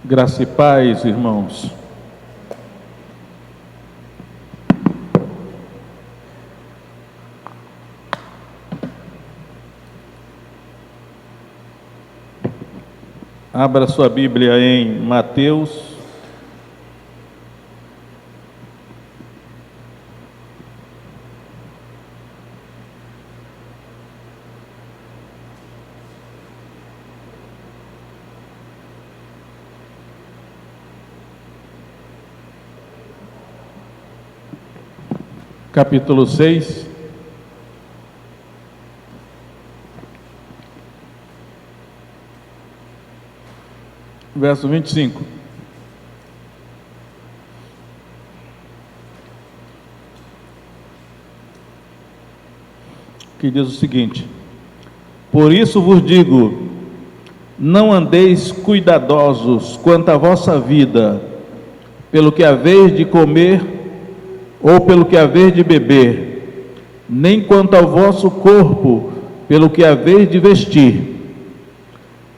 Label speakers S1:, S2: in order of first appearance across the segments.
S1: Graça e paz, irmãos. Abra sua Bíblia em Mateus, capítulo 6. Verso 25. Que diz o seguinte: por isso vos digo, não andeis cuidadosos quanto à vossa vida, pelo que haveis de comer ou pelo que haveis de beber, nem quanto ao vosso corpo, pelo que haveis de vestir.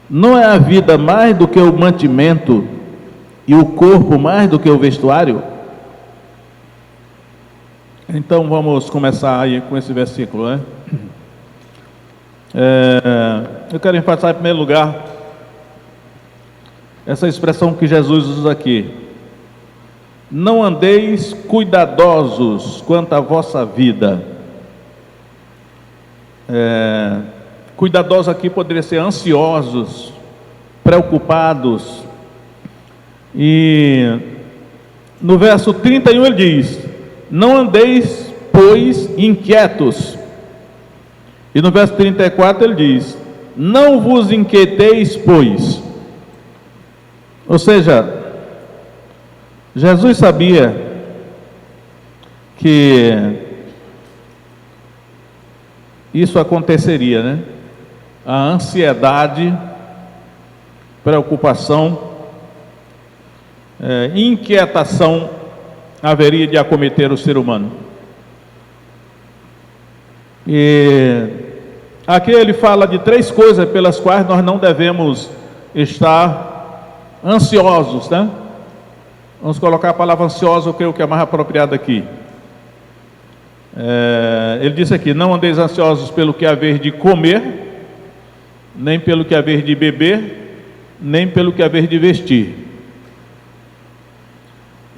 S1: Não é a vida mais do que o mantimento e o corpo mais do que o vestuário? Então vamos começar aí com esse versículo, né? Eu quero enfatizar em primeiro lugar essa expressão que Jesus usa aqui: não andeis cuidadosos quanto à vossa vida. Cuidadosos aqui poderia ser ansiosos, preocupados. E no verso 31 ele diz: não andeis, pois, inquietos. E no verso 34 ele diz: não vos inquieteis, pois. Ou seja, Jesus sabia que isso aconteceria, né? A ansiedade, preocupação, inquietação haveria de acometer o ser humano. E aqui ele fala de três coisas pelas quais nós não devemos estar ansiosos, né? Vamos colocar a palavra ansioso, eu creio que é mais apropriada aqui. Ele disse aqui: não andeis ansiosos pelo que haver de comer, nem pelo que haver de beber, nem pelo que haver de vestir.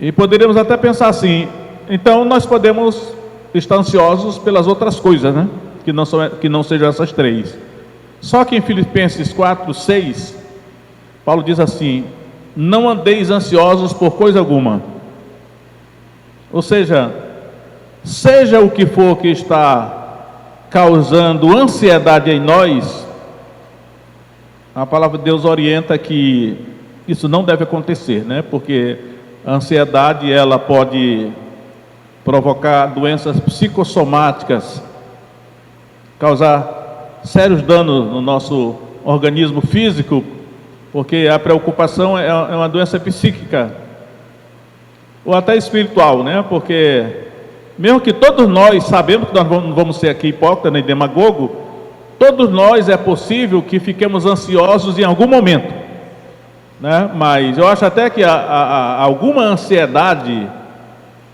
S1: E poderíamos até pensar assim: então nós podemos estar ansiosos pelas outras coisas, né? Que não sejam essas três. Só que em Filipenses 4:6, Paulo diz assim: não andeis ansiosos por coisa alguma. Ou seja, seja o que for que está causando ansiedade em nós, a palavra de Deus orienta que isso não deve acontecer, né? Porque a ansiedade, ela pode provocar doenças psicossomáticas, causar sérios danos no nosso organismo físico, porque a preocupação é uma doença psíquica, ou até espiritual, né? Porque mesmo que todos nós sabemos que nós não vamos ser aqui hipócrita nem demagogo, todos nós é possível que fiquemos ansiosos em algum momento, né? Mas eu acho até que alguma ansiedade,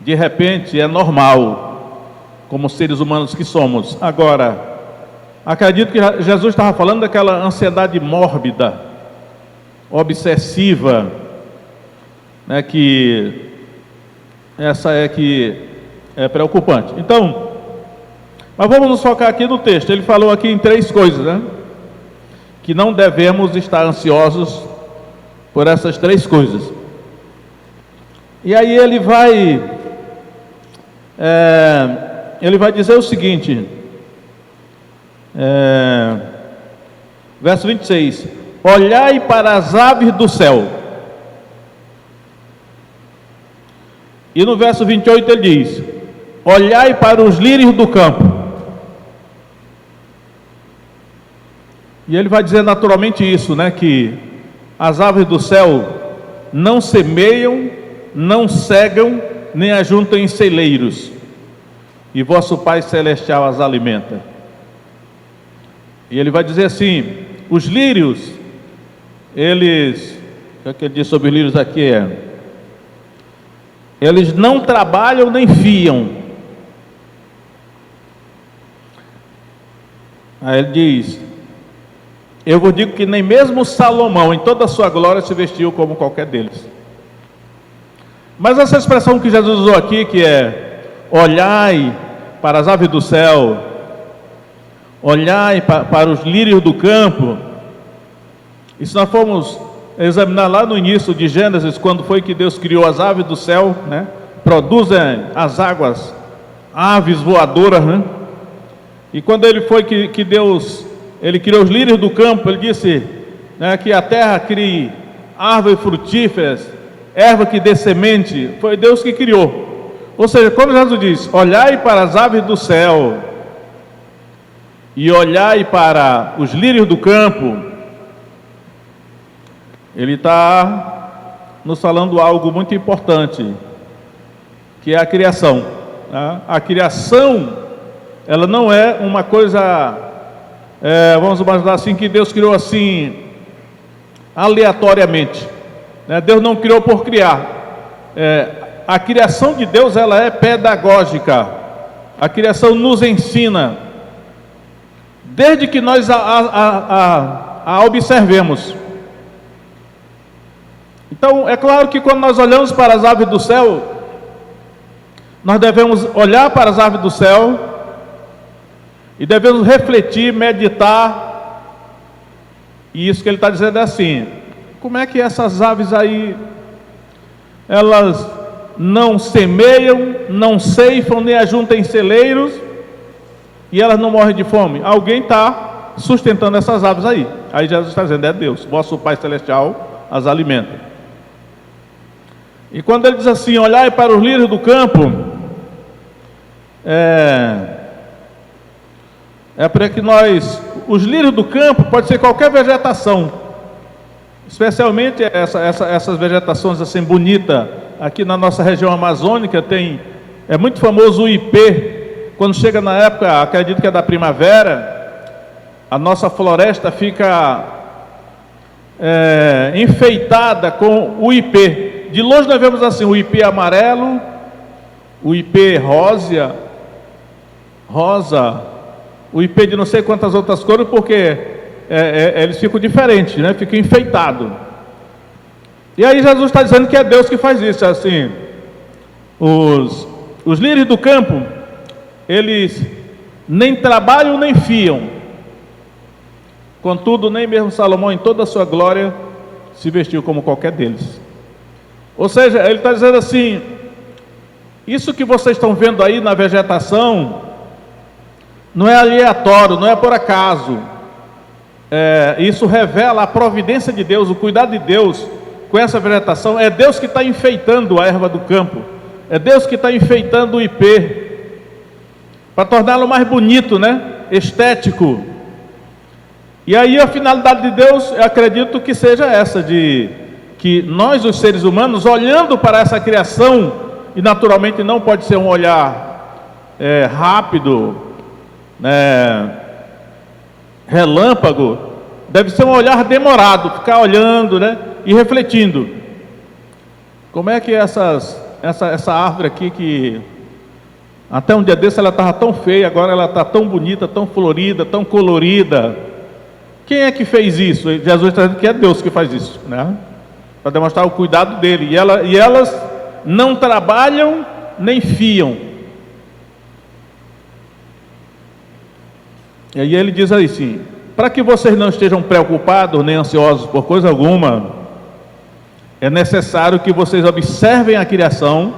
S1: de repente, é normal, como seres humanos que somos. Agora, acredito que Jesus estava falando daquela ansiedade mórbida, obsessiva, né? Que essa é preocupante. Então, mas vamos nos focar aqui no texto. Ele falou aqui em três coisas, né? Que não devemos estar ansiosos por essas três coisas. E aí ele vai dizer o seguinte, verso 26: olhai para as aves do céu. E no verso 28 ele diz: olhai para os lírios do campo. E ele vai dizer naturalmente isso, né? Que as aves do céu não semeiam, não cegam, nem ajuntam em celeiros, e vosso Pai Celestial as alimenta. E ele vai dizer assim: os lírios, eles o que ele diz sobre os lírios aqui eles não trabalham nem fiam. Aí ele diz: eu vos digo que nem mesmo Salomão, em toda a sua glória, se vestiu como qualquer deles. Mas essa expressão que Jesus usou aqui, que é olhai para as aves do céu, olhai para os lírios do campo, e se nós formos examinar lá no início de Gênesis, quando foi que Deus criou as aves do céu, né? Produzem as águas, aves voadoras, né? E quando ele foi que Deus, ele criou os lírios do campo, ele disse, né, que a terra crie árvores frutíferas, erva que dê semente, foi Deus que criou. Ou seja, quando Jesus diz, olhai para as aves do céu, e olhai para os lírios do campo, ele está nos falando algo muito importante, que é a criação. A criação, ela não é uma coisa, vamos imaginar assim, que Deus criou assim, aleatoriamente. Deus não criou por criar. A criação de Deus, ela é pedagógica. A criação nos ensina, desde que nós a observemos. Então, é claro que quando nós olhamos para as aves do céu, nós devemos olhar para as aves do céu e devemos refletir, meditar. E isso que ele está dizendo é assim: como é que essas aves aí, elas não semeiam, não ceifam, nem ajuntam em celeiros, e elas não morrem de fome? Alguém está sustentando essas aves aí. Aí Jesus está dizendo, é Deus, vosso Pai Celestial as alimenta. E quando ele diz assim, olhai para os lírios do campo, para que os lírios do campo pode ser qualquer vegetação, especialmente essas vegetações assim bonitas. Aqui na nossa região amazônica é muito famoso o ipê. Quando chega na época, acredito que é da primavera, a nossa floresta fica enfeitada com o ipê. De longe nós vemos assim, o ipê amarelo, o ipê rosa, o ipê de não sei quantas outras cores, porque eles ficam diferentes, né? Ficam enfeitados. E aí Jesus está dizendo que é Deus que faz isso, assim. Os lírios do campo, eles nem trabalham nem fiam. Contudo, nem mesmo Salomão, em toda a sua glória, se vestiu como qualquer deles. Ou seja, ele está dizendo assim, isso que vocês estão vendo aí na vegetação, não é aleatório, não é por acaso. Isso revela a providência de Deus, o cuidado de Deus com essa vegetação. É Deus que está enfeitando a erva do campo, é Deus que está enfeitando o ipê, para torná-lo mais bonito, né? Estético. E aí a finalidade de Deus, eu acredito que seja essa, que nós, os seres humanos, olhando para essa criação, e naturalmente não pode ser um olhar rápido, relâmpago, deve ser um olhar demorado, ficar olhando, né, e refletindo. Como é que essa árvore aqui, que até um dia desse ela estava tão feia, agora ela está tão bonita, tão florida, tão colorida. Quem é que fez isso? Jesus está dizendo que é Deus que faz isso, né? Para demonstrar o cuidado dele. E elas não trabalham nem fiam. E aí ele diz assim, para que vocês não estejam preocupados nem ansiosos por coisa alguma, é necessário que vocês observem a criação,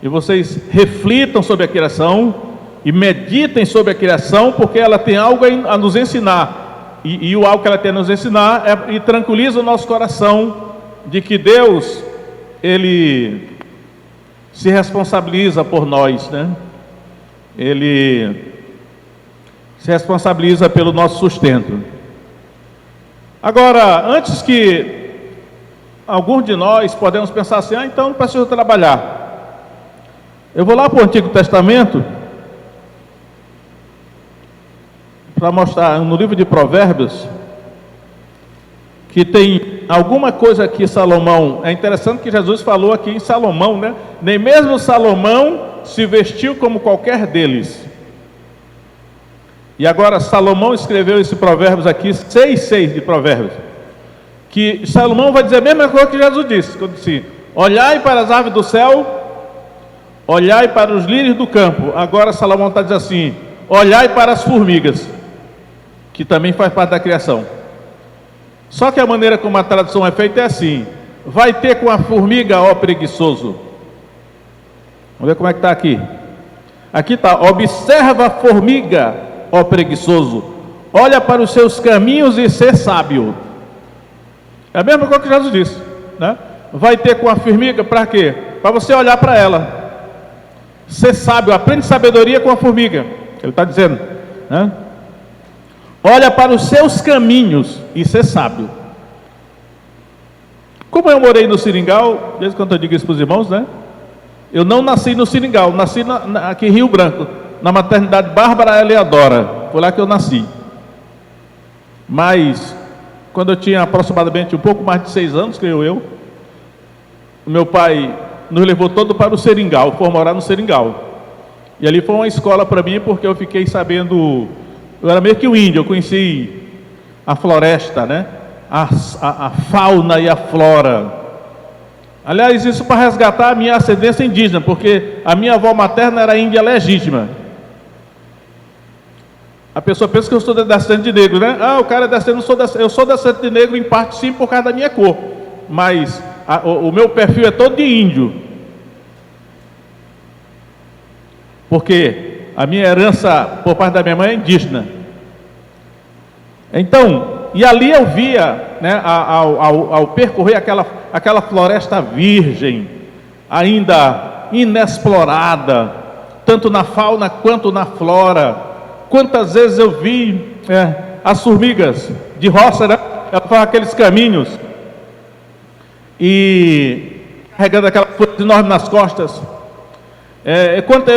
S1: e vocês reflitam sobre a criação, e meditem sobre a criação, porque ela tem algo a nos ensinar, e o algo que ela tem a nos ensinar e tranquiliza o nosso coração, de que Deus, Ele se responsabiliza por nós, né? Ele se responsabiliza pelo nosso sustento. Agora, antes que alguns de nós podemos pensar assim, então não preciso trabalhar. Eu vou lá para o Antigo Testamento, para mostrar no livro de Provérbios, que tem alguma coisa que Salomão, é interessante que Jesus falou aqui em Salomão, né? Nem mesmo Salomão se vestiu como qualquer deles. E agora Salomão escreveu esse Provérbios aqui, 6:6 de Provérbios, que Salomão vai dizer a mesma coisa que Jesus disse, quando disse: olhai para as aves do céu, olhai para os lírios do campo. Agora Salomão está dizendo assim: olhai para as formigas, que também faz parte da criação. Só que a maneira como a tradução é feita é assim: vai ter com a formiga, ó preguiçoso. Vamos ver como é que está aqui. Aqui está: observa a formiga, ó preguiçoso, olha para os seus caminhos e ser sábio. É a mesma coisa que Jesus disse, né? Vai ter com a formiga para quê? Para você olhar para ela, ser sábio, aprende sabedoria com a formiga, ele está dizendo, né? Olha para os seus caminhos e ser sábio. Como eu morei no Seringal, desde quando eu digo isso para os irmãos, né? Eu não nasci no Seringal, nasci aqui em Rio Branco, na maternidade Bárbara Eleadora, foi lá que eu nasci. Mas quando eu tinha aproximadamente um pouco mais de 6 anos, creio eu, meu pai nos levou todo para o Seringal, foi morar no Seringal. E ali foi uma escola para mim, porque eu fiquei sabendo, eu era meio que um índio, eu conheci a floresta, né? A fauna e a flora. Aliás, isso para resgatar a minha ascendência indígena, porque a minha avó materna era índia legítima. A pessoa pensa que eu sou descendente de negro, né? Ah, o cara é descendente, eu sou descendente de negro em parte sim por causa da minha cor, mas o meu perfil é todo de índio, porque a minha herança por parte da minha mãe é indígena. Então, e ali eu via, né, ao percorrer aquela floresta virgem, ainda inexplorada, tanto na fauna quanto na flora. Quantas vezes eu vi as formigas de roça, né? Elas fazem aqueles caminhos e carregando aquela folha enorme nas costas.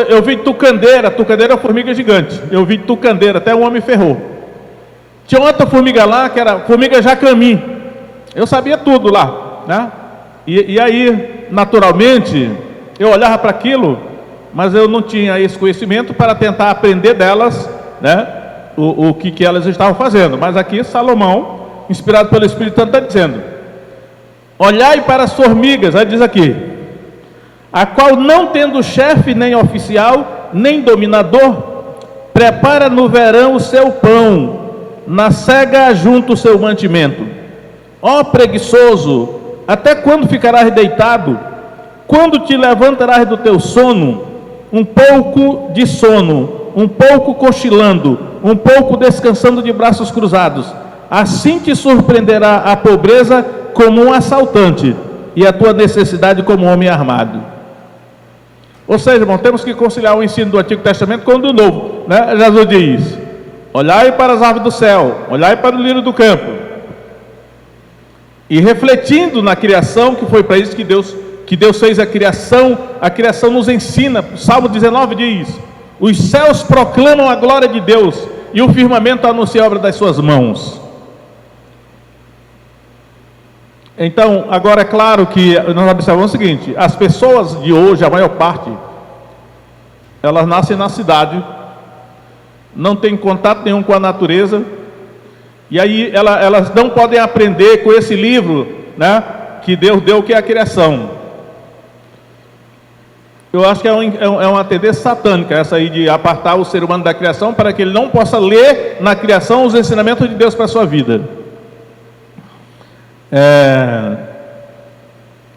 S1: Eu vi tucandeira é uma formiga gigante. Eu vi tucandeira, até um homem ferrou. Tinha outra formiga lá, que era formiga jacamim. Eu sabia tudo lá, né? E aí, naturalmente, eu olhava para aquilo, mas eu não tinha esse conhecimento para tentar aprender delas, né, o que elas estavam fazendo. Mas aqui Salomão, inspirado pelo Espírito Santo, está dizendo: olhai para as formigas, aí diz aqui, a qual não tendo chefe, nem oficial, nem dominador, prepara no verão o seu pão, na cega ajunta o seu mantimento. Ó preguiçoso, até quando ficarás deitado? Quando te levantarás do teu sono? Um pouco de sono, um pouco cochilando, um pouco descansando de braços cruzados. Assim te surpreenderá a pobreza como um assaltante, e a tua necessidade como um homem armado. Ou seja, irmão, temos que conciliar o ensino do Antigo Testamento com o do Novo, né? Jesus diz: olhai para as aves do céu, olhai para o lírio do campo. E refletindo na criação, que foi para isso que Deus fez a criação nos ensina. O Salmo 19 diz: os céus proclamam a glória de Deus, e o firmamento anuncia a obra das suas mãos. Então, agora é claro que nós observamos o seguinte: as pessoas de hoje, a maior parte, elas nascem na cidade, não têm contato nenhum com a natureza, e aí elas não podem aprender com esse livro, né, que Deus deu, que é a criação. Eu acho que é uma tendência satânica essa aí, de apartar o ser humano da criação, para que ele não possa ler na criação os ensinamentos de Deus para a sua vida.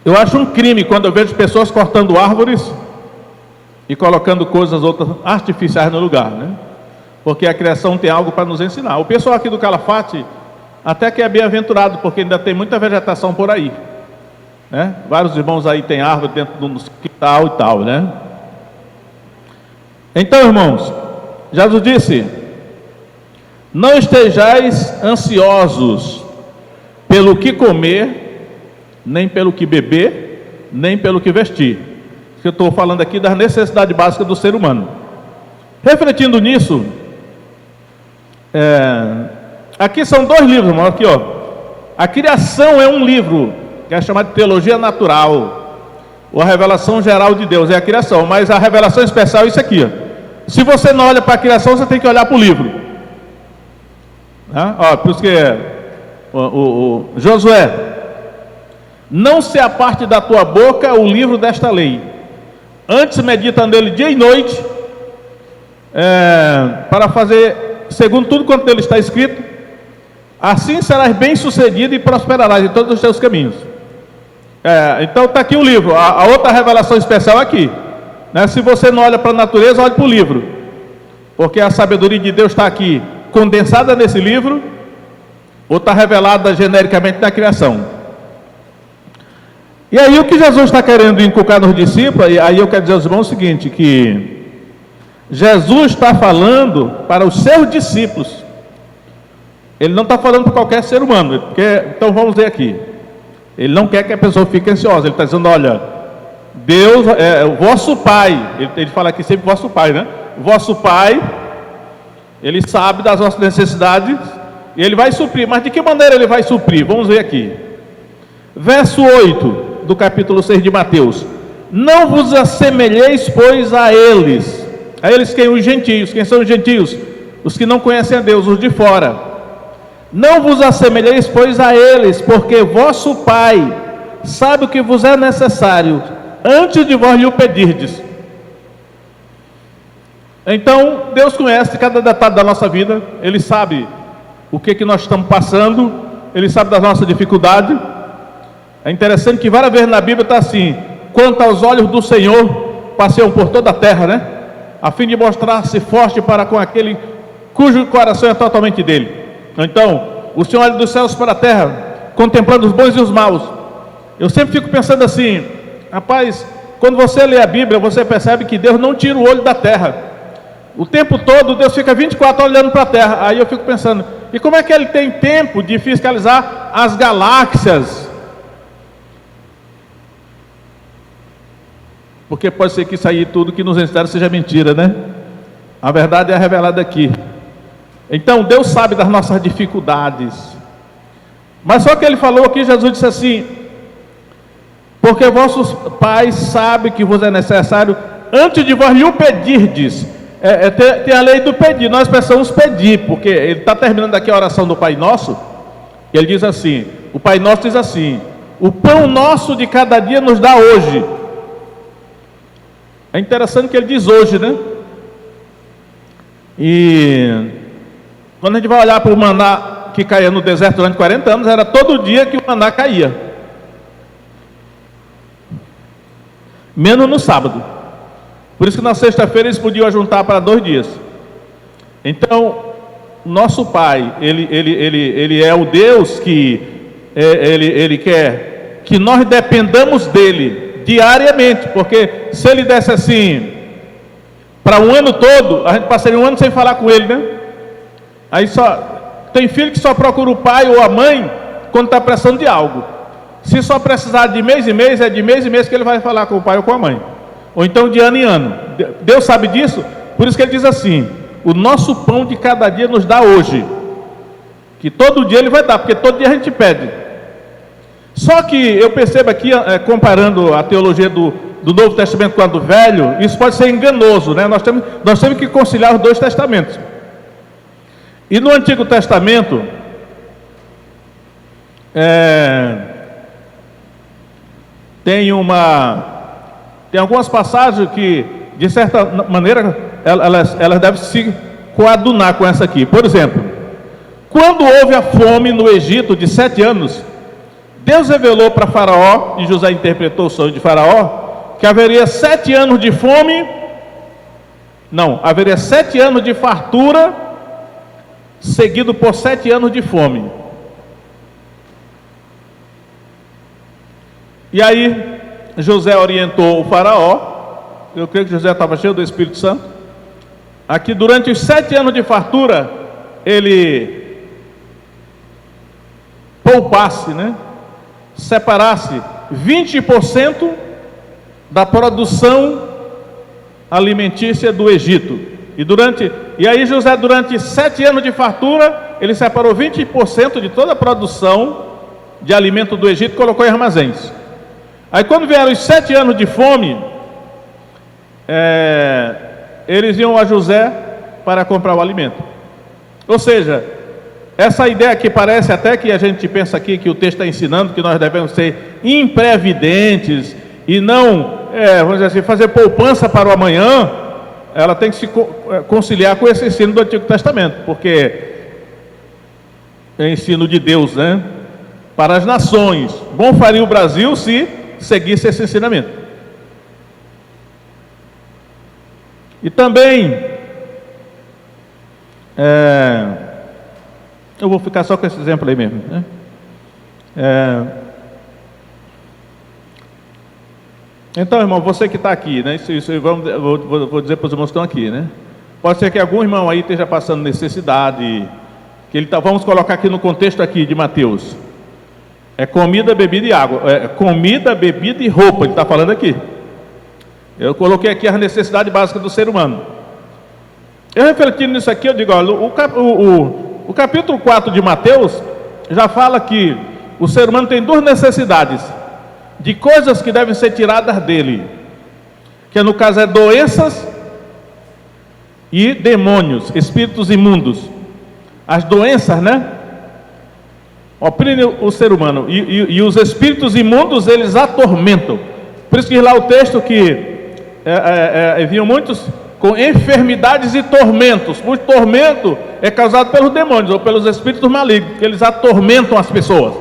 S1: Eu acho um crime quando eu vejo pessoas cortando árvores e colocando coisas outras artificiais no lugar, né? Porque a criação tem algo para nos ensinar. O pessoal aqui do Calafate até que é bem-aventurado, porque ainda tem muita vegetação por aí, né? Vários irmãos aí têm árvore dentro do quintal e tal, né? Então, irmãos, Jesus disse: não estejais ansiosos pelo que comer, nem pelo que beber, nem pelo que vestir. Eu estou falando aqui das necessidades básicas do ser humano. Refletindo nisso, aqui são 2 livros, irmão, aqui, ó. A criação é um livro, que é chamado de teologia natural, ou a revelação geral de Deus, é a criação, mas a revelação especial é isso aqui, ó. Se você não olha para a criação, você tem que olhar para o livro. Por isso que Josué, não se aparte da tua boca o livro desta lei, antes medita nele dia e noite, para fazer segundo tudo quanto nele está escrito, assim serás bem sucedido e prosperarás em todos os teus caminhos. Então está aqui o livro. A outra revelação especial é aqui, né? Se você não olha para a natureza, olhe para o livro, porque a sabedoria de Deus está aqui condensada nesse livro, ou está revelada genericamente na criação. E aí o que Jesus está querendo inculcar nos discípulos, e aí eu quero dizer aos irmãos o seguinte, que Jesus está falando para os seus discípulos, ele não está falando para qualquer ser humano, então vamos ver aqui, ele não quer que a pessoa fique ansiosa, ele está dizendo, olha, Deus é o vosso Pai, ele fala aqui sempre vosso Pai, né? O vosso Pai, ele sabe das nossas necessidades, e ele vai suprir, mas de que maneira ele vai suprir? Vamos ver aqui, verso 8 do capítulo 6 de Mateus: não vos assemelheis, pois, a eles quem? Os gentios. Quem são os gentios? Os que não conhecem a Deus, os de fora. Não vos assemelheis, pois, a eles, porque vosso Pai sabe o que vos é necessário, antes de vós lhe o pedirdes. Então, Deus conhece cada detalhe da nossa vida, Ele sabe o que nós estamos passando, Ele sabe das nossas dificuldades. É interessante que várias vezes na Bíblia está assim: quanto aos olhos do Senhor, passeiam por toda a terra, né? A fim de mostrar-se forte para com aquele cujo coração é totalmente dele. Então, o Senhor olha dos céus para a terra, contemplando os bons e os maus. Eu sempre fico pensando assim, rapaz, quando você lê a Bíblia, você percebe que Deus não tira o olho da terra. O tempo todo Deus fica 24 horas olhando para a terra. Aí eu fico pensando, e como é que Ele tem tempo de fiscalizar as galáxias? Porque pode ser que isso aí tudo que nos ensinaram seja mentira, né? A verdade é revelada aqui. Então Deus sabe das nossas dificuldades. Mas só que Ele falou aqui, Jesus disse assim: porque vossos pais sabem que vos é necessário, antes de vós lhe o pedirdes. Tem a lei do pedir, nós precisamos pedir, porque ele está terminando aqui a oração do Pai Nosso. Ele diz assim, o Pai Nosso diz assim: o pão nosso de cada dia nos dá hoje. É interessante que ele diz hoje, né? E quando a gente vai olhar para o maná que caía no deserto durante 40 anos, era todo dia que o maná caía, menos no sábado. Por isso que na sexta-feira eles podiam juntar para 2 dias. Então, nosso Pai, ele é o Deus que ele quer que nós dependamos dele diariamente, porque se ele desse assim para um ano todo, a gente passaria um ano sem falar com ele, né? Aí só tem filho que só procura o pai ou a mãe quando está precisando de algo. Se só precisar de mês em mês, é de mês em mês que ele vai falar com o pai ou com a mãe, ou então de ano em ano. Deus sabe disso, por isso que ele diz assim: o nosso pão de cada dia nos dá hoje. Que todo dia ele vai dar, porque todo dia a gente pede. Só que eu percebo aqui, comparando a teologia do Novo Testamento com a do Velho, isso pode ser enganoso, né? Nós temos que conciliar os 2 testamentos. E no Antigo Testamento, tem algumas passagens que, de certa maneira, elas devem se coadunar com essa aqui. Por exemplo, quando houve a fome no Egito de 7 anos, Deus revelou para Faraó, e José interpretou o sonho de Faraó, que haveria 7 anos de fome, haveria 7 anos de fartura, seguido por 7 anos de fome. E aí, José orientou o Faraó, eu creio que José estava cheio do Espírito Santo, aqui durante os 7 anos de fartura, ele poupasse, né? Separasse 20% da produção alimentícia do Egito. E aí José, durante 7 anos de fartura, ele separou 20% de toda a produção de alimento do Egito e colocou em armazéns. Aí quando vieram os 7 anos de fome, eles iam a José para comprar o alimento. Ou seja, essa ideia que parece até que a gente pensa aqui que o texto está ensinando que nós devemos ser imprevidentes e não, vamos dizer assim, fazer poupança para o amanhã, ela tem que se conciliar com esse ensino do Antigo Testamento, porque é ensino de Deus, né? Para as nações. Bom faria o Brasil se seguisse esse ensinamento. E também, eu vou ficar só com esse exemplo aí mesmo, né? Então, irmão, você que está aqui, né? Vou dizer para os irmãos que estão aqui, né? Pode ser que algum irmão aí esteja passando necessidade, que ele vamos colocar aqui no contexto aqui de Mateus. É comida, bebida e água. Comida, bebida e roupa, ele está falando aqui. Eu coloquei aqui a necessidade básica do ser humano. Eu refletindo nisso aqui, eu digo, olha, o capítulo 4 de Mateus já fala que o ser humano tem 2 necessidades de coisas que devem ser tiradas dele, que no caso é doenças e demônios, espíritos imundos. As doenças, né, oprimem o ser humano, e os espíritos imundos, eles atormentam. Por isso que lá o texto que vinham muitos com enfermidades e tormentos. O tormento é causado pelos demônios ou pelos espíritos malignos, que eles atormentam as pessoas.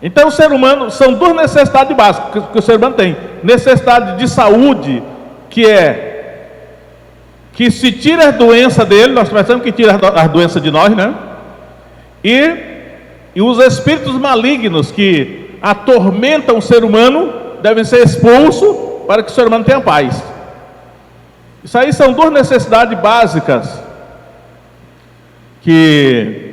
S1: Então o ser humano, são 2 necessidades básicas que o ser humano tem: necessidade de saúde, que se tira as doenças dele, nós precisamos que tire as doenças de nós, né? E os espíritos malignos que atormentam o ser humano devem ser expulsos para que o ser humano tenha paz. Isso aí são 2 necessidades básicas que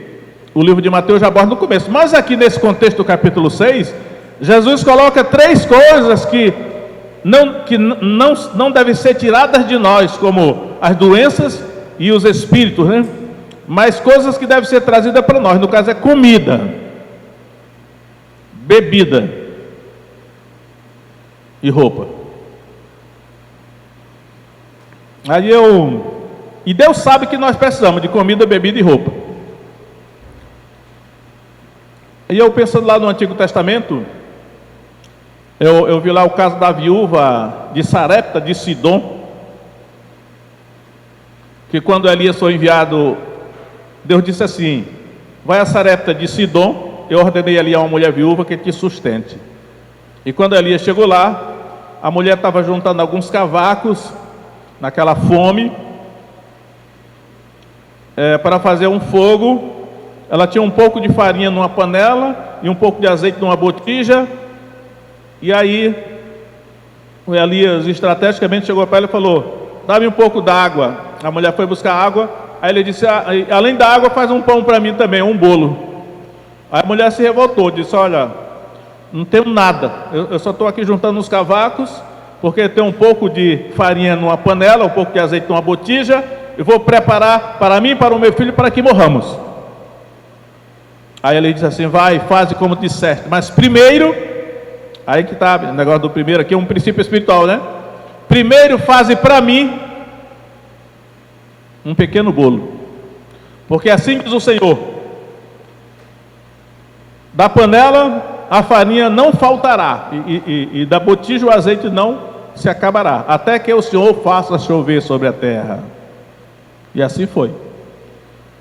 S1: o livro de Mateus já aborda no começo. Mas aqui nesse contexto do capítulo 6, Jesus coloca 3 coisas que não devem ser tiradas de nós, como as doenças e os espíritos, né? Mas coisas que devem ser trazidas para nós. No caso é comida, bebida e roupa. E Deus sabe que nós precisamos de comida, bebida e roupa. E eu pensando lá no Antigo Testamento, eu vi lá o caso da viúva de Sarepta de Sidom, que quando Elias foi enviado, Deus disse assim: vai a Sarepta de Sidom, eu ordenei ali a uma mulher viúva que te sustente. E quando Elias chegou lá, a mulher estava juntando alguns cavacos, naquela fome, para fazer um fogo. Ela tinha um pouco de farinha numa panela e um pouco de azeite numa botija. E aí o Elias estrategicamente chegou para ela e falou: dá-me um pouco d'água. A mulher foi buscar água. Aí ele disse: além da água, faz um pão para mim também, um bolo. Aí a mulher se revoltou, disse: olha, não tenho nada, eu só estou aqui juntando uns cavacos, porque tem um pouco de farinha numa panela, um pouco de azeite numa botija. Eu vou preparar para mim e para o meu filho, para que morramos. Aí ele disse assim: vai, faz como disseste, mas primeiro, aí que está o negócio do primeiro aqui, é um princípio espiritual, né? Primeiro faze para mim um pequeno bolo, porque assim diz o Senhor: da panela a farinha não faltará, e da botija o azeite não se acabará, até que o Senhor faça chover sobre a terra. E assim foi.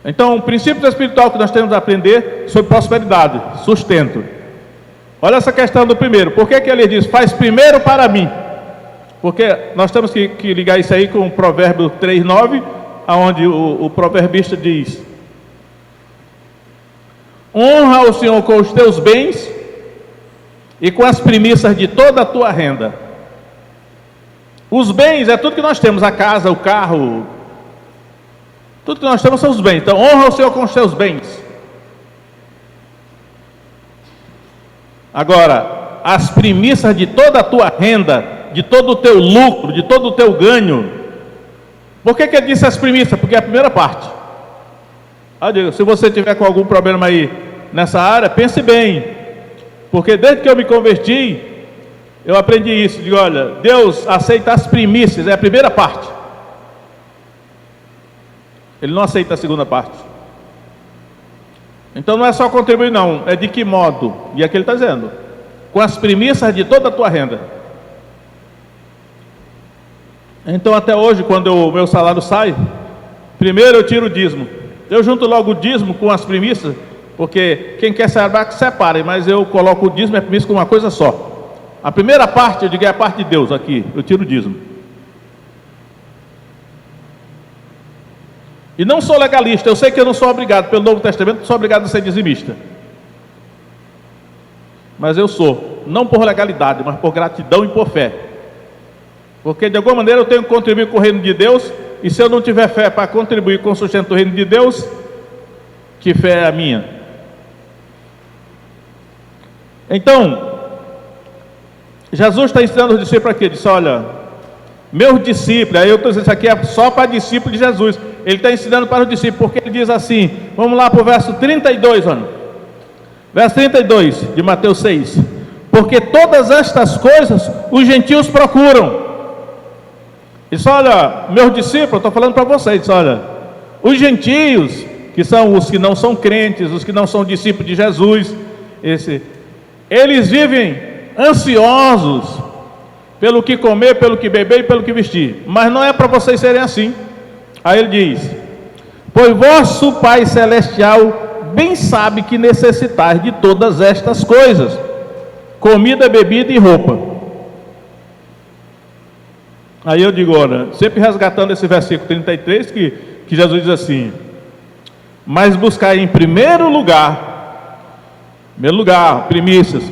S1: Então, o princípio espiritual que nós temos a aprender sobre prosperidade, sustento. Olha essa questão do primeiro. Por que ele diz: faz primeiro para mim? Porque nós temos que ligar isso aí com o provérbio 3:9, onde o proverbista diz: honra o Senhor com os teus bens e com as primícias de toda a tua renda. Os bens é tudo que nós temos: a casa, o carro, tudo que nós temos são os bens. Então honra o Senhor com os teus bens. Agora, as primícias de toda a tua renda, de todo o teu lucro, de todo o teu ganho. Por que ele disse as primícias? Porque é a primeira parte. Se você tiver com algum problema aí nessa área, pense bem. Porque desde que eu me converti, eu aprendi isso, de olha, Deus aceita as primícias, é a primeira parte. Ele não aceita a segunda parte. Então não é só contribuir não, é de que modo? E aqui ele está dizendo, com as primícias de toda a tua renda. Então até hoje, quando o meu salário sai, primeiro eu tiro o dízimo. Eu junto logo o dízimo com as primícias, porque quem quer separar, que separe, mas eu coloco o dízimo e a primícia com uma coisa só. A primeira parte, eu digo, é a parte de Deus aqui, eu tiro o dízimo. E não sou legalista, eu sei que eu não sou obrigado, pelo Novo Testamento, não sou obrigado a ser dizimista. Mas eu sou, não por legalidade, mas por gratidão e por fé. Porque de alguma maneira eu tenho que contribuir com o reino de Deus, e se eu não tiver fé para contribuir com o sustento do reino de Deus, que fé é a minha? Então, Jesus está ensinando os discípulos aqui, disse, olha, meus discípulos, aí eu estou dizendo, isso aqui é só para discípulos de Jesus, ele está ensinando para os discípulos, porque ele diz assim, vamos lá para o verso 32, olha, verso 32 de Mateus 6, porque todas estas coisas os gentios procuram. Ele diz, olha, meus discípulos, estou falando para vocês, diz, olha, os gentios, que são os que não são crentes, os que não são discípulos de Jesus, eles vivem ansiosos pelo que comer, pelo que beber e pelo que vestir, mas não é para vocês serem assim. Aí ele diz, pois vosso Pai Celestial bem sabe que necessitais de todas estas coisas, comida, bebida e roupa. Aí eu digo, olha, sempre resgatando esse versículo 33, que Jesus diz assim, mas buscar em primeiro lugar, primícias,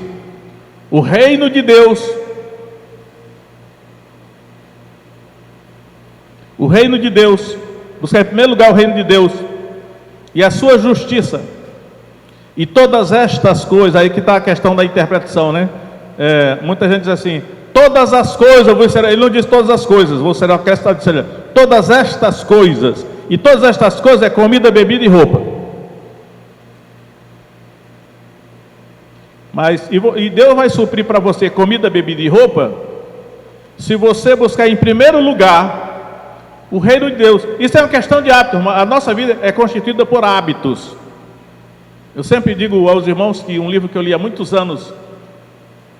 S1: o reino de Deus, buscar em primeiro lugar o reino de Deus e a sua justiça, e todas estas coisas, aí que está a questão da interpretação, né? Muita gente diz assim, todas as coisas, ele não diz todas as coisas, você não quer estar dizendo, todas estas coisas, e todas estas coisas é comida, bebida e roupa. Mas, e Deus vai suprir para você comida, bebida e roupa, se você buscar em primeiro lugar o reino de Deus. Isso é uma questão de hábitos, a nossa vida é constituída por hábitos. Eu sempre digo aos irmãos que um livro que eu li há muitos anos,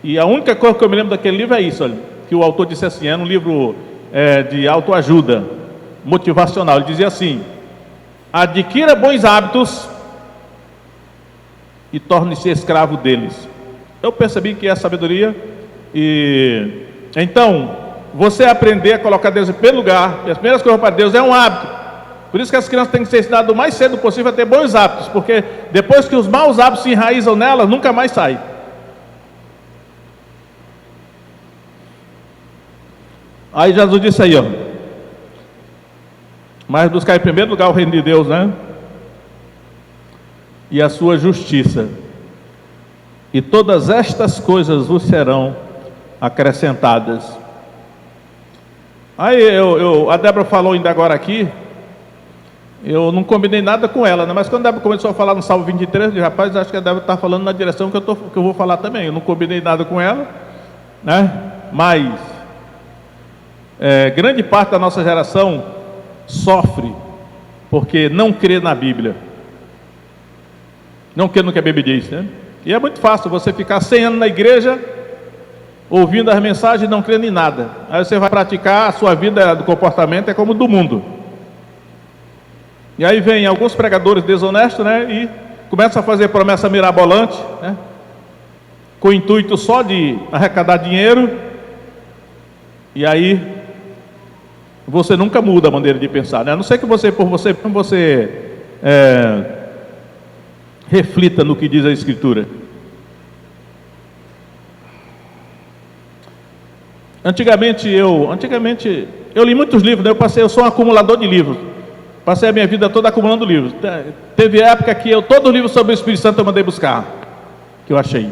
S1: e a única coisa que eu me lembro daquele livro é isso, olha, que o autor disse assim, era um livro de autoajuda, motivacional, ele dizia assim, adquira bons hábitos e torne-se escravo deles. Eu percebi que é sabedoria, e então, você aprender a colocar Deus em primeiro lugar, e as primeiras coisas para Deus é um hábito. Por isso que as crianças têm que ser ensinadas o mais cedo possível a ter bons hábitos, porque depois que os maus hábitos se enraizam nelas, nunca mais saem. Aí Jesus disse aí, ó, mas buscar em primeiro lugar o reino de Deus, né? E a sua justiça, e todas estas coisas vos serão acrescentadas. Aí a Débora falou ainda agora aqui, eu não combinei nada com ela, né? Mas quando a Débora começou a falar no Salmo 23, eu disse, rapaz, acho que a Débora está falando na direção que eu vou falar também. Eu não combinei nada com ela, né? Mas grande parte da nossa geração sofre porque não crê na Bíblia, não crê no que a Bíblia diz, né? E é muito fácil você ficar 100 anos na igreja, ouvindo as mensagens e não crendo em nada. Aí você vai praticar, a sua vida do comportamento é como do mundo. E aí vem alguns pregadores desonestos, né? E começam a fazer promessa mirabolante, né? Com o intuito só de arrecadar dinheiro. E aí você nunca muda a maneira de pensar, né? A não ser que você reflita no que diz a Escritura. Antigamente eu li muitos livros, né? Eu sou um acumulador de livros. Passei a minha vida toda acumulando livros. Teve época que todo livro sobre o Espírito Santo eu mandei buscar, que eu achei.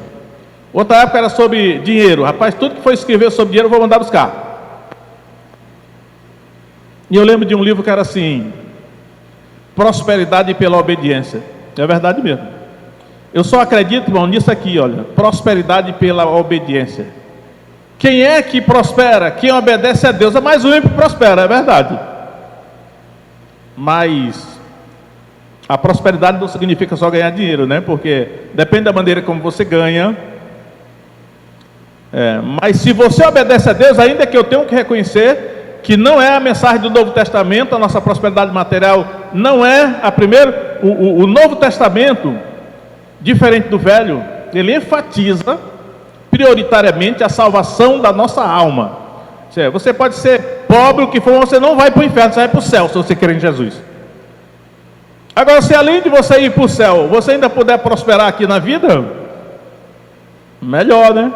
S1: Outra época era sobre dinheiro. Rapaz, tudo que foi escrever sobre dinheiro eu vou mandar buscar. E eu lembro de um livro que era assim, Prosperidade pela Obediência. É verdade mesmo. Eu só acredito, irmão, nisso aqui, olha, prosperidade pela obediência. Quem é que prospera? Quem obedece a Deus. É mais o ímpio que prospera, é verdade. Mas a prosperidade não significa só ganhar dinheiro, né? Porque depende da maneira como você ganha. Mas se você obedece a Deus, ainda que eu tenho que reconhecer que não é a mensagem do Novo Testamento, a nossa prosperidade material não é a primeira. O Novo Testamento, diferente do Velho, ele enfatiza prioritariamente a salvação da nossa alma. Você pode ser pobre, o que for, você não vai para o inferno, você vai para o céu, se você crer em Jesus. Agora, se além de você ir para o céu, você ainda puder prosperar aqui na vida, melhor, né?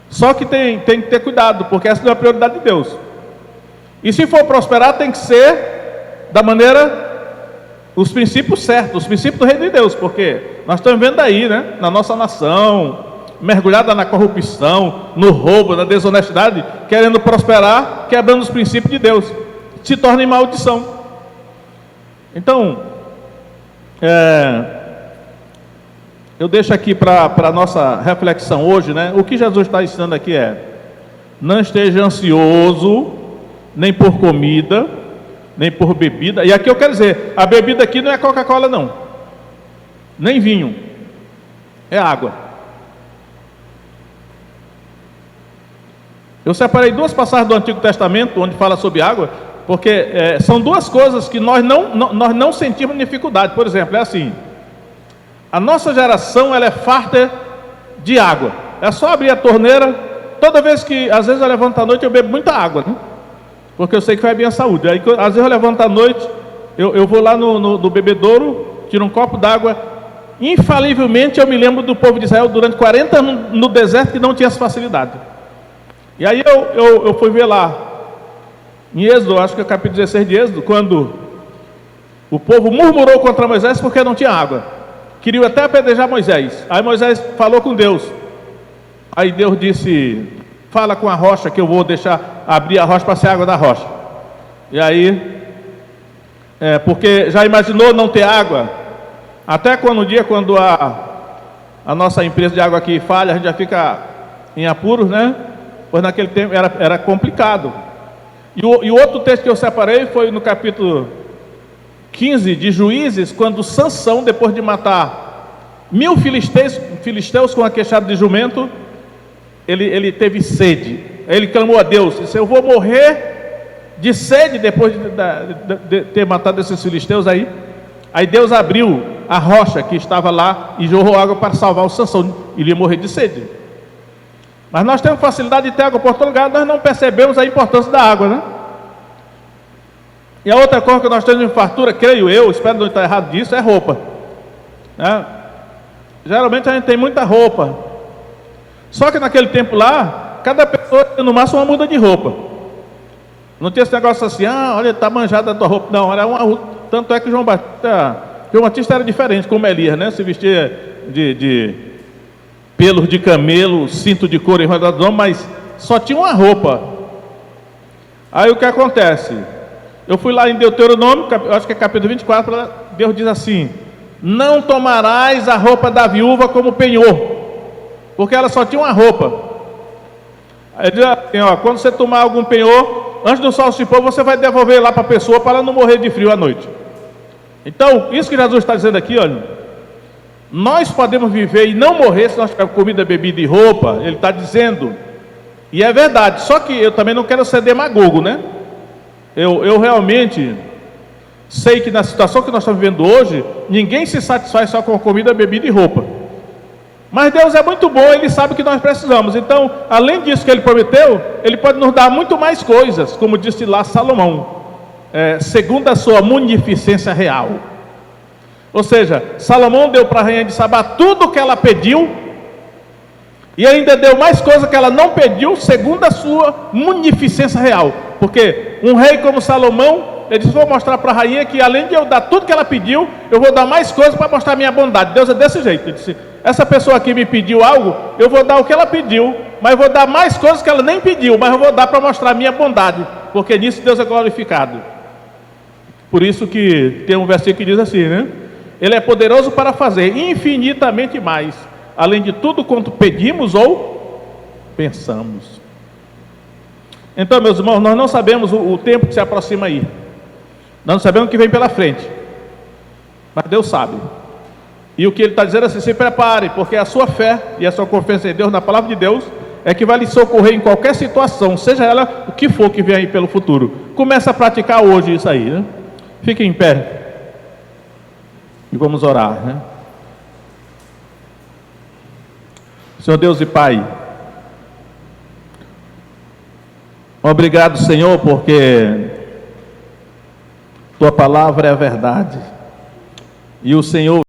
S1: Só que tem que ter cuidado, porque essa não é a prioridade de Deus. E se for prosperar, tem que ser da maneira, os princípios certos, os princípios do reino de Deus, porque nós estamos vendo aí, né, na nossa nação, mergulhada na corrupção, no roubo, na desonestidade, querendo prosperar, quebrando os princípios de Deus, se torna em maldição. Então, eu deixo aqui para a nossa reflexão hoje, né? O que Jesus está ensinando aqui não esteja ansioso, nem por comida, nem por bebida. E aqui eu quero dizer, a bebida aqui não é Coca-Cola não, nem vinho, é água. Eu separei duas passagens do Antigo Testamento, onde fala sobre água, porque são duas coisas que nós não sentimos dificuldade. Por exemplo, é assim, a nossa geração ela é farta de água. É só abrir a torneira. Toda vez que, às vezes eu levanto à noite, eu bebo muita água, né? Porque eu sei que vai bem a saúde. Aí, às vezes eu levanto à noite, eu vou lá no bebedouro, tiro um copo d'água. Infalivelmente eu me lembro do povo de Israel durante 40 anos no deserto que não tinha essa facilidade. E aí eu fui ver lá, em Êxodo, acho que é o capítulo 16 de Êxodo, quando o povo murmurou contra Moisés porque não tinha água. Queriam até apedrejar Moisés. Aí Moisés falou com Deus. Aí Deus disse, fala com a rocha que eu vou deixar abrir a rocha para ser água da rocha. E aí, porque já imaginou não ter água? Até quando a nossa empresa de água aqui falha, a gente já fica em apuros, né? Pois naquele tempo era complicado. E o outro texto que eu separei foi no capítulo 15 de Juízes, quando Sansão, depois de matar 1000 filisteus com a queixada de jumento, ele teve sede. Ele clamou a Deus, disse, eu vou morrer de sede depois de ter matado esses filisteus aí. Aí Deus abriu a rocha que estava lá e jorrou água para salvar o Sansão. Ele ia morrer de sede. Mas nós temos facilidade de ter água por todo lugar, nós não percebemos a importância da água, né? E a outra coisa que nós temos em fartura, creio eu, espero não estar errado disso, é roupa, né? Geralmente a gente tem muita roupa. Só que naquele tempo lá, cada pessoa tinha no máximo uma muda de roupa. Não tinha esse negócio assim, olha, está manjada a tua roupa. Não, era tanto é que João Batista era diferente, como Elias, né? Se vestia de pelos de camelo, cinto de couro em redor do ombro, mas só tinha uma roupa. Aí o que acontece? Eu fui lá em Deuteronômio, acho que é capítulo 24, Deus diz assim, não tomarás a roupa da viúva como penhor, porque ela só tinha uma roupa. Aí diz assim, quando você tomar algum penhor, antes do sol se pôr, você vai devolver lá para a pessoa, para ela não morrer de frio à noite. Então, isso que Jesus está dizendo aqui, olha, nós podemos viver e não morrer se nós tivermos comida, bebida e roupa, ele está dizendo, e é verdade, só que eu também não quero ser demagogo, né? Eu realmente sei que na situação que nós estamos vivendo hoje, ninguém se satisfaz só com comida, bebida e roupa. Mas Deus é muito bom, Ele sabe o que nós precisamos. Então, além disso que Ele prometeu, Ele pode nos dar muito mais coisas, como disse lá Salomão, segundo a sua munificência real. Ou seja, Salomão deu para a rainha de Sabá tudo o que ela pediu, e ainda deu mais coisa que ela não pediu, segundo a sua munificência real. Porque um rei como Salomão, ele disse, vou mostrar para a rainha que além de eu dar tudo que ela pediu, eu vou dar mais coisas para mostrar a minha bondade. Deus é desse jeito. Ele disse, essa pessoa aqui me pediu algo, eu vou dar o que ela pediu, mas eu vou dar mais coisas que ela nem pediu, mas eu vou dar para mostrar a minha bondade, porque nisso Deus é glorificado. Por isso que tem um versículo que diz assim, né? Ele é poderoso para fazer infinitamente mais, além de tudo quanto pedimos ou pensamos. Então, meus irmãos, nós não sabemos o tempo que se aproxima aí. Nós não sabemos o que vem pela frente. Mas Deus sabe. E o que Ele está dizendo é assim: se prepare, porque a sua fé e a sua confiança em Deus, na palavra de Deus, é que vai lhe socorrer em qualquer situação, seja ela o que for que vem aí pelo futuro. Começa a praticar hoje isso aí, né? Fique em pé. E vamos orar, né? Senhor Deus e Pai, obrigado, Senhor, porque Tua palavra é a verdade. E o Senhor